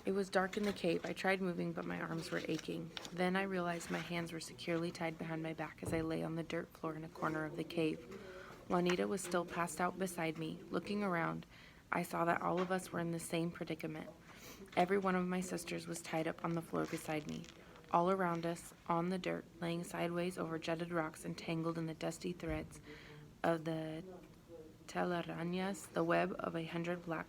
It was dark in the cave. I tried moving, but my arms were aching. Then I realized my hands were securely tied behind my back as I lay on the dirt floor in a corner of the cave. Juanita was still passed out beside me. Looking around, I saw that all of us were in the same predicament. Every one of my sisters was tied up on the floor beside me. All around us, on the dirt, laying sideways over jutted rocks and tangled in the dusty threads of the telarañas, the web of 100 black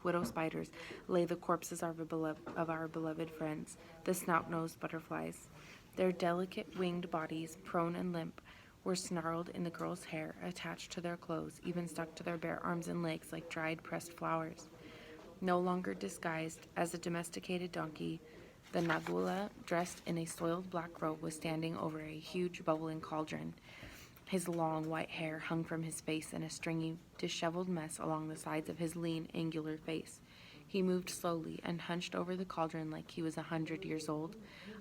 widow spiders, lay the corpses of our beloved friends, the snout-nosed butterflies. Their delicate winged bodies, prone and limp, were snarled in the girls' hair, attached to their clothes, even stuck to their bare arms and legs like dried pressed flowers. No longer disguised as a domesticated donkey, the Nagula, dressed in a soiled black robe, was standing over a huge bubbling cauldron. His long white hair hung from his face in a stringy, disheveled mess along the sides of his lean, angular face. He moved slowly and hunched over the cauldron like he was 100 years old.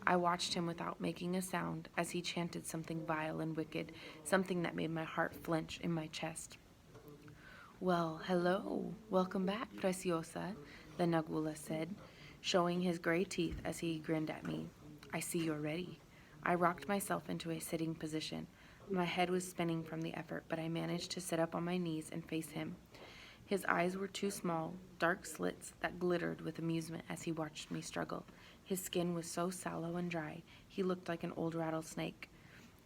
I watched him without making a sound as he chanted something vile and wicked, something that made my heart flinch in my chest. "Well, hello. Welcome back, Preciosa," the Nagula said, showing his gray teeth as he grinned at me. "I see you're ready." I rocked myself into a sitting position. My head was spinning from the effort, but I managed to sit up on my knees and face him. His eyes were two small, dark slits that glittered with amusement as he watched me struggle. His skin was so sallow and dry, he looked like an old rattlesnake.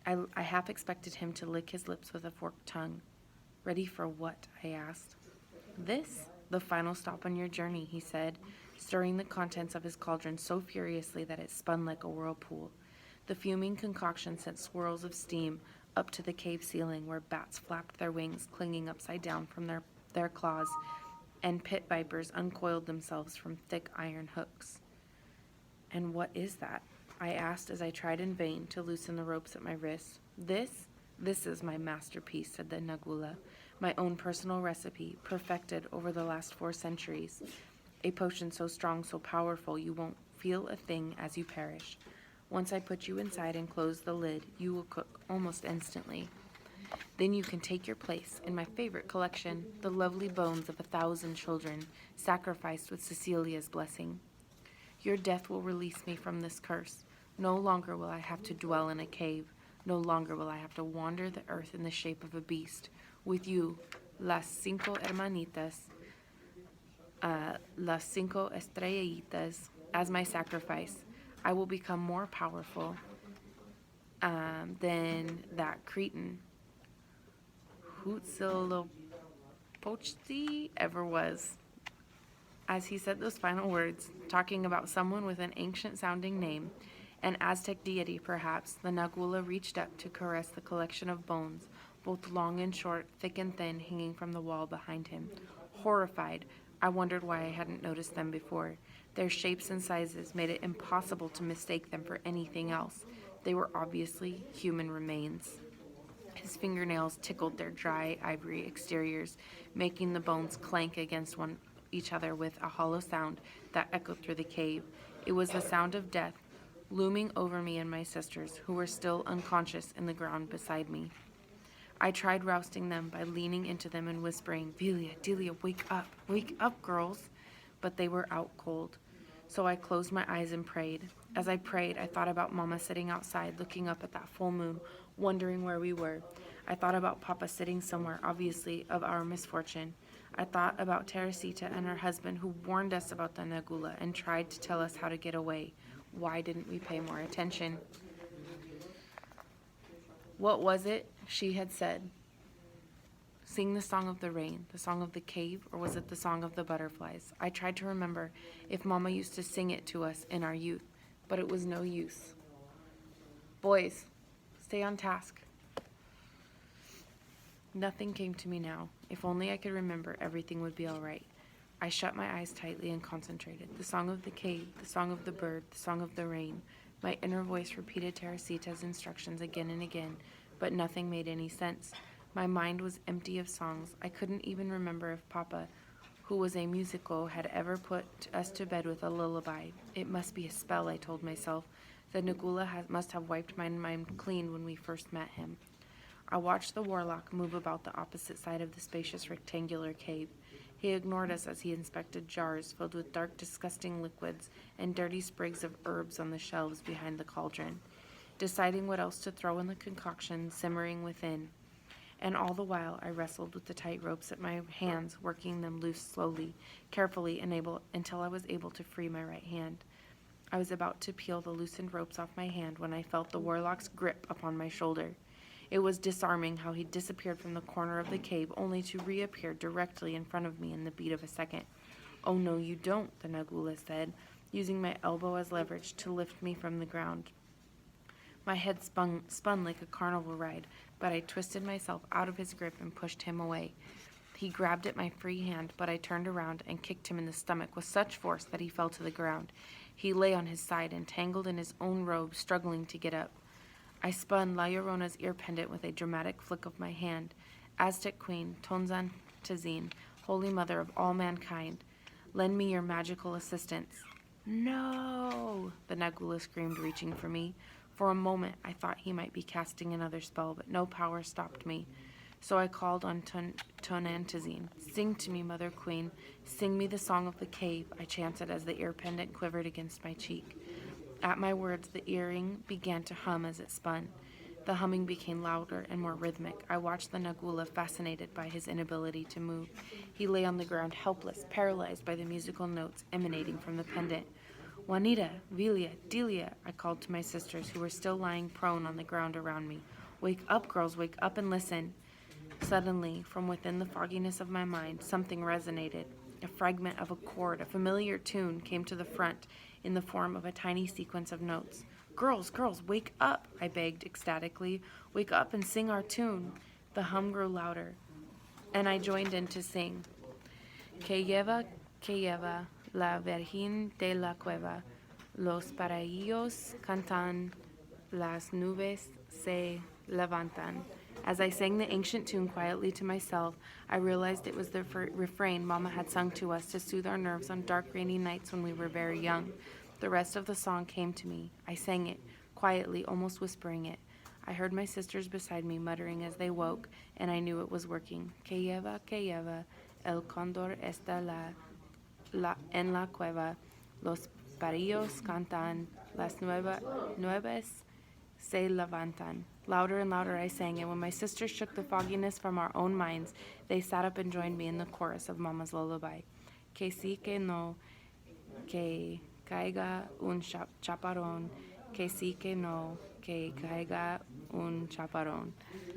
I half expected him to lick his lips with a forked tongue. "Ready for what?" I asked. "This, the final stop on your journey," he said, stirring the contents of his cauldron so furiously that it spun like a whirlpool. The fuming concoction sent swirls of steam up to the cave ceiling, where bats flapped their wings, clinging upside down from their claws, and pit vipers uncoiled themselves from thick iron hooks. "And what is that?" I asked as I tried in vain to loosen the ropes at my wrists. This is my masterpiece," said the Nagula, "my own personal recipe, perfected over the last 4 centuries. A potion so strong, so powerful, you won't feel a thing as you perish. Once I put you inside and close the lid, you will cook almost instantly. Then you can take your place in my favorite collection, the lovely bones of 1,000 children, sacrificed with Cecilia's blessing. Your death will release me from this curse. No longer will I have to dwell in a cave. No longer will I have to wander the earth in the shape of a beast. With you, las 5 hermanitas, las 5 estrellitas, as my sacrifice, I will become more powerful than that cretin Huitzilopochtli ever was." As he said those final words, talking about someone with an ancient-sounding name, an Aztec deity perhaps, the Nagula reached up to caress the collection of bones, both long and short, thick and thin, hanging from the wall behind him. Horrified, I wondered why I hadn't noticed them before. Their shapes and sizes made it impossible to mistake them for anything else. They were obviously human remains. His fingernails tickled their dry ivory exteriors, making the bones clank against each other with a hollow sound that echoed through the cave. It was the sound of death, looming over me and my sisters, who were still unconscious in the ground beside me. I tried rousting them by leaning into them and whispering, Delia, wake up, girls." But they were out cold. So I closed my eyes and prayed. As I prayed, I thought about Mama sitting outside, looking up at that full moon, wondering where we were. I thought about Papa sitting somewhere, obviously, of our misfortune. I thought about Teresita and her husband, who warned us about the Nagula and tried to tell us how to get away. Why didn't we pay more attention? What was it she had said? Sing the song of the rain, the song of the cave, or was it the song of the butterflies? I tried to remember if Mama used to sing it to us in our youth, but it was no use. "Boys, stay on task." Nothing came to me now. If only I could remember, everything would be all right. I shut my eyes tightly and concentrated. The song of the cave, the song of the bird, the song of the rain. My inner voice repeated Teresita's instructions again and again, but nothing made any sense. My mind was empty of songs. I couldn't even remember if Papa, who was a musico, had ever put us to bed with a lullaby. It must be a spell, I told myself. The Nagula must have wiped my mind clean when we first met him. I watched the warlock move about the opposite side of the spacious rectangular cave. He ignored us as he inspected jars filled with dark, disgusting liquids and dirty sprigs of herbs on the shelves behind the cauldron, deciding what else to throw in the concoction simmering within. And all the while I wrestled with the tight ropes at my hands, working them loose slowly, carefully, until I was able to free my right hand. I was about to peel the loosened ropes off my hand when I felt the warlock's grip upon my shoulder. It was disarming how he disappeared from the corner of the cave, only to reappear directly in front of me in the beat of a second. "Oh, no, you don't," the Nagula said, using my elbow as leverage to lift me from the ground. My head spun like a carnival ride, but I twisted myself out of his grip and pushed him away. He grabbed at my free hand, but I turned around and kicked him in the stomach with such force that he fell to the ground. He lay on his side, entangled in his own robe, struggling to get up. I spun La Llorona's ear pendant with a dramatic flick of my hand. "Aztec Queen, Tonzantezin, Holy Mother of all mankind, lend me your magical assistance." "No!" the Nagula screamed, reaching for me. For a moment, I thought he might be casting another spell, but no power stopped me. So I called on Tonantezin. "Sing to me, Mother Queen. Sing me the song of the cave," I chanted as the ear pendant quivered against my cheek. At my words, the earring began to hum as it spun. The humming became louder and more rhythmic. I watched the Nagula, fascinated by his inability to move. He lay on the ground, helpless, paralyzed by the musical notes emanating from the pendant. "Juanita, Vilia, Delia," I called to my sisters, who were still lying prone on the ground around me. "Wake up, girls, wake up and listen." Suddenly, from within the fogginess of my mind, something resonated. A fragment of a chord, a familiar tune, came to the front in the form of a tiny sequence of notes. Girls, wake up," I begged ecstatically. "Wake up and sing our tune." The hum grew louder, and I joined in to sing. Que lleva la Virgen de la Cueva. Los parillos cantan, las nubes se levantan. As I sang the ancient tune quietly to myself, I realized it was the refrain Mama had sung to us to soothe our nerves on dark, rainy nights when we were very young. The rest of the song came to me. I sang it, quietly, almost whispering it. I heard my sisters beside me muttering as they woke, and I knew it was working. Que lleva, el cóndor está en la cueva. Los parillos cantan, las nubes se levantan. Louder and louder I sang, and when my sisters shook the fogginess from our own minds, they sat up and joined me in the chorus of Mama's lullaby. Que sí, que no, que caiga un chaparrón, que sí, que no, que caiga un chaparrón.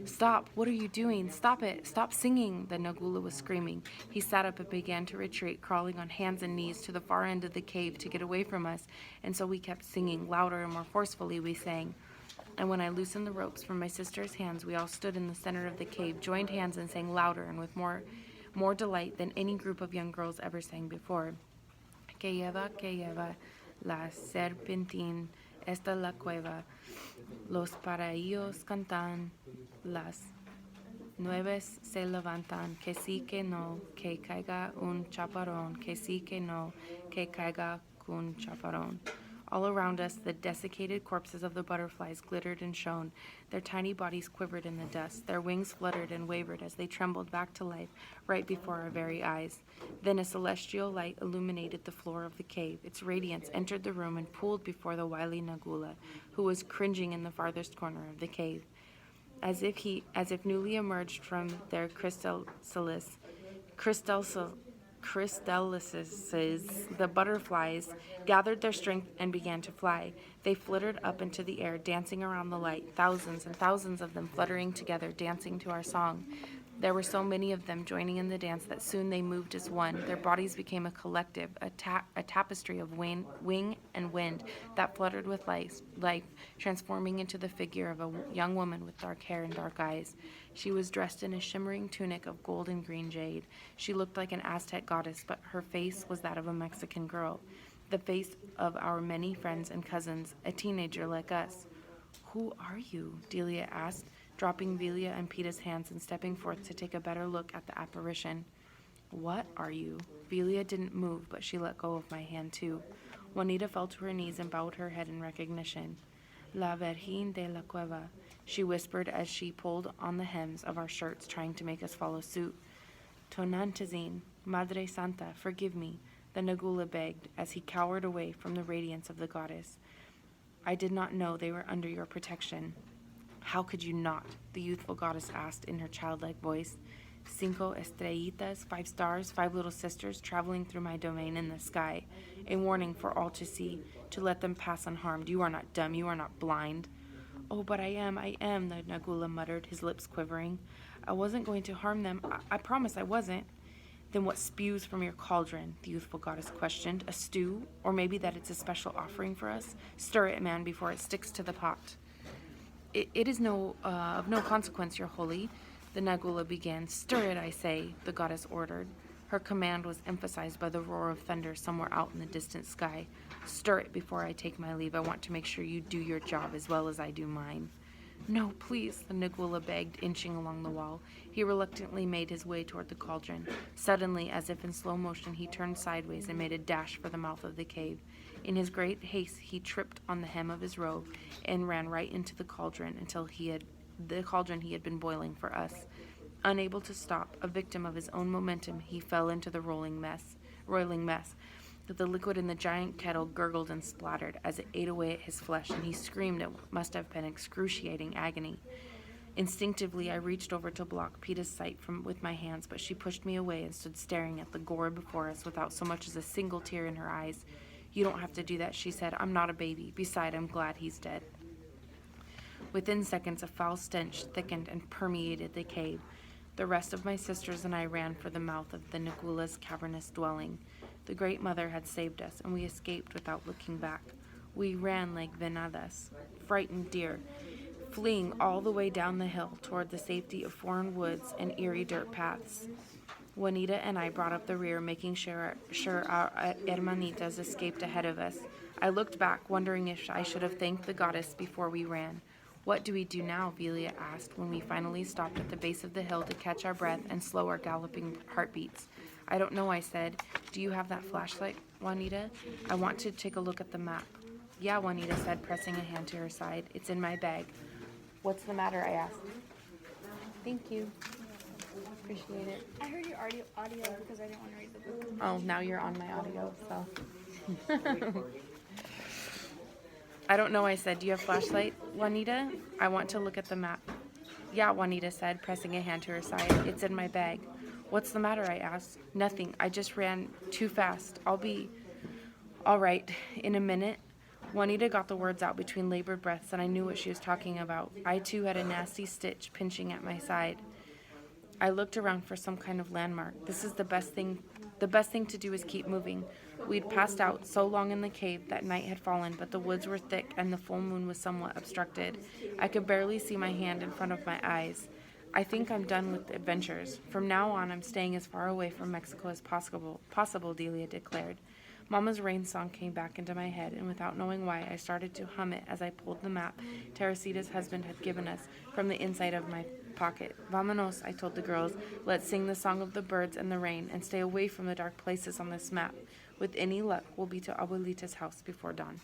"Stop! What are you doing? Stop it! Stop singing!" the Nagula was screaming. He sat up and began to retreat, crawling on hands and knees to the far end of the cave to get away from us, and so we kept singing. Louder and more forcefully we sang. And when I loosened the ropes from my sister's hands, we all stood in the center of the cave, joined hands and sang louder and with more delight than any group of young girls ever sang before. Que lleva, la serpentín esta la cueva. Los parillos cantan, las nubes se levantan. Que sí, que no, que caiga un chaparrón. Que sí, que no, que caiga un chaparrón. All around us, the desiccated corpses of the butterflies glittered and shone. Their tiny bodies quivered in the dust. Their wings fluttered and wavered as they trembled back to life right before our very eyes. Then a celestial light illuminated the floor of the cave. Its radiance entered the room and pooled before the wily Nagula, who was cringing in the farthest corner of the cave. As if newly emerged from their chrysalis, the butterflies gathered their strength and began to fly. They flittered up into the air, dancing around the light, thousands and thousands of them fluttering together, dancing to our song. There were so many of them joining in the dance that soon they moved as one. Their bodies became a collective, a tapestry of wing and wind that fluttered with life, transforming into the figure of a young woman with dark hair and dark eyes. She was dressed in a shimmering tunic of gold and green jade. She looked like an Aztec goddess, but her face was that of a Mexican girl, the face of our many friends and cousins, a teenager like us. "Who are you?" Delia asked, dropping Vilia and Peta's hands and stepping forth to take a better look at the apparition. "What are you?" Vilia didn't move, but she let go of my hand too. Juanita fell to her knees and bowed her head in recognition. "La Virgen de la Cueva," she whispered as she pulled on the hems of our shirts, trying to make us follow suit. "Tonantezin, Madre Santa, forgive me, the Nagula begged as he cowered away from the radiance of the goddess. I did not know they were under your protection. How could you not? The youthful goddess asked in her childlike voice. 5 estrellitas, 5 stars, 5 little sisters traveling through my domain in the sky. A warning for all to see, to let them pass unharmed. You are not dumb, you are not blind. Oh, but I am, the Nagula muttered, his lips quivering. I wasn't going to harm them. I promise I wasn't. Then what spews from your cauldron? The youthful goddess questioned. A stew? Or maybe that it's a special offering for us? Stir it, man, before it sticks to the pot. It is of no consequence, your holy, the Nagula began. Stir it, I say, the goddess ordered. Her command was emphasized by the roar of thunder somewhere out in the distant sky. Stir it before I take my leave. I want to make sure you do your job as well as I do mine. No, please, the Nagula begged, inching along the wall. He reluctantly made his way toward the cauldron. Suddenly, as if in slow motion, he turned sideways and made a dash for the mouth of the cave. In his great haste, he tripped on the hem of his robe and ran right into the cauldron the cauldron he had been boiling for us. Unable to stop, a victim of his own momentum, he fell into the roiling mess. The liquid in the giant kettle gurgled and splattered as it ate away at his flesh, and he screamed at what must have been excruciating agony. Instinctively, I reached over to block Peta's sight with my hands, but she pushed me away and stood staring at the gore before us without so much as a single tear in her eyes. You don't have to do that, she said. I'm not a baby. Besides, I'm glad he's dead. Within seconds, a foul stench thickened and permeated the cave. The rest of my sisters and I ran for the mouth of the Nagula's cavernous dwelling. The Great Mother had saved us, and we escaped without looking back. We ran like venadas, frightened deer, fleeing all the way down the hill toward the safety of foreign woods and eerie dirt paths. Juanita and I brought up the rear, making sure our hermanitas escaped ahead of us. I looked back, wondering if I should have thanked the goddess before we ran. What do we do now? Velia asked when we finally stopped at the base of the hill to catch our breath and slow our galloping heartbeats. I don't know, I said. Do you have that flashlight, Juanita? I want to take a look at the map. Yeah, Juanita said, pressing a hand to her side. It's in my bag. What's the matter? I asked. Thank you. Appreciate it. I heard your audio because I didn't want to read the book. Oh, now you're on my audio, so. I don't know, I said. Do you have a flashlight, Juanita? I want to look at the map. Yeah, Juanita said, pressing a hand to her side. It's in my bag. What's the matter? I asked. Nothing. I just ran too fast. I'll be all right in a minute. Juanita got the words out between labored breaths, and I knew what she was talking about. I, too, had a nasty stitch pinching at my side. I looked around for some kind of landmark. This is the best thing to do is keep moving. We'd passed out so long in the cave that night had fallen, but the woods were thick and the full moon was somewhat obstructed. I could barely see my hand in front of my eyes. I think I'm done with adventures. From now on, I'm staying as far away from Mexico as possible, Delia declared. Mama's rain song came back into my head, and without knowing why, I started to hum it as I pulled the map Teresita's husband had given us from the inside of my pocket. Vámonos, I told the girls. Let's sing the song of the birds and the rain, and stay away from the dark places on this map. With any luck, we'll be to Abuelita's house before dawn.